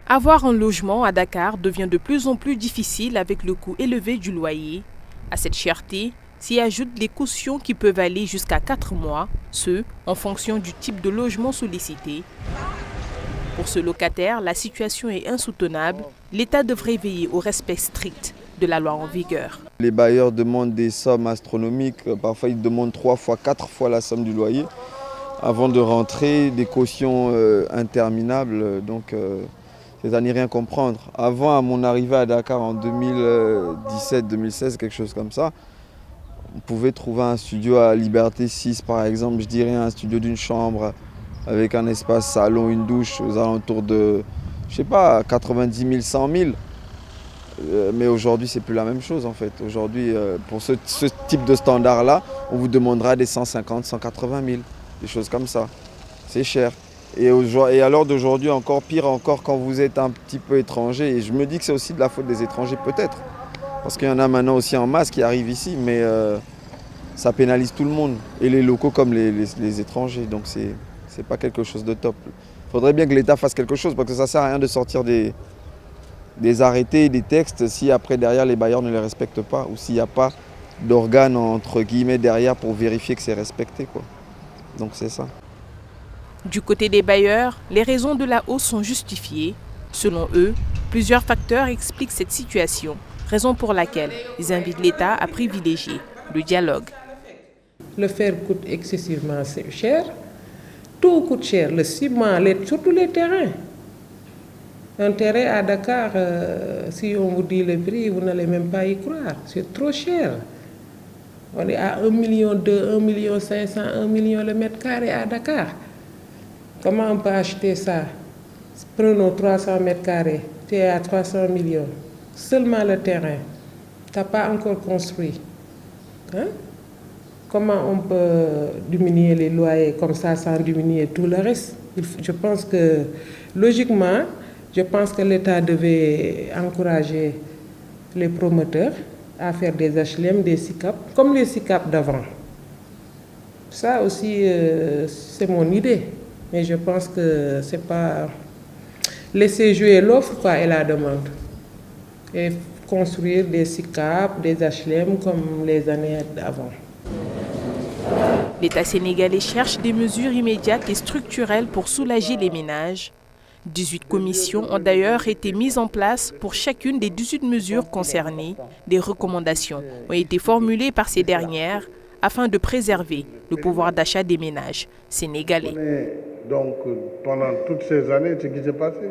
Avoir un logement à Dakar devient de plus en plus difficile avec le coût élevé du loyer. À cette cherté s'y ajoutent les cautions qui peuvent aller jusqu'à 4 mois, ce en fonction du type de logement sollicité. Pour ce locataire, la situation est insoutenable. L'État devrait veiller au respect strict de la loi en vigueur. Les bailleurs demandent des sommes astronomiques, parfois ils demandent 3 fois, 4 fois la somme du loyer avant de rentrer, des cautions interminables, donc c'est à n'y rien comprendre. Avant, à mon arrivée à Dakar en 2017-2016, quelque chose comme ça, on pouvait trouver un studio à Liberté 6 par exemple, je dirais un studio d'une chambre avec un espace salon, une douche aux alentours de, je sais pas, 90 000, 100 000. Mais aujourd'hui, c'est plus la même chose en fait. Aujourd'hui, pour ce type de standard-là, on vous demandera des 150, 180 000, des choses comme ça. C'est cher. Et à l'heure d'aujourd'hui, encore pire encore quand vous êtes un petit peu étranger. Et je me dis que c'est aussi de la faute des étrangers peut-être. Parce qu'il y en a maintenant aussi en masse qui arrivent ici, mais ça pénalise tout le monde. Et les locaux comme les étrangers. Donc c'est pas quelque chose de top. Il faudrait bien que l'État fasse quelque chose parce que ça sert à rien de sortir des arrêtés, des textes, si après derrière les bailleurs ne les respectent pas ou s'il n'y a pas d'organes entre guillemets derrière pour vérifier que c'est respecté, quoi. Donc c'est ça. Du côté des bailleurs, les raisons de la hausse sont justifiées. Selon eux, plusieurs facteurs expliquent cette situation, raison pour laquelle ils invitent l'État à privilégier le dialogue. Le fer coûte excessivement cher, tout coûte cher, le ciment, surtout les terrains. Un terrain à Dakar, si on vous dit le prix, vous n'allez même pas y croire. C'est trop cher. On est à 1,2 million, 1,5 million, 1 million le mètre carré à Dakar. Comment on peut acheter ça? Prenons 300 mètres carrés, tu es à 300 millions. Seulement le terrain. Tu n'as pas encore construit. Hein? Comment on peut diminuer les loyers comme ça sans diminuer tout le reste? Je pense que, logiquement, l'État devait encourager les promoteurs à faire des HLM, des SICAP, comme les SICAP d'avant. Ça aussi, c'est mon idée. Mais je pense que c'est pas laisser jouer l'offre et la demande. Et construire des SICAP, des HLM comme les années d'avant. L'État sénégalais cherche des mesures immédiates et structurelles pour soulager les ménages. 18 commissions ont d'ailleurs été mises en place pour chacune des 18 mesures concernées. Des recommandations ont été formulées par ces dernières afin de préserver le pouvoir d'achat des ménages sénégalais. Donc, pendant toutes ces années, ce qui s'est passé.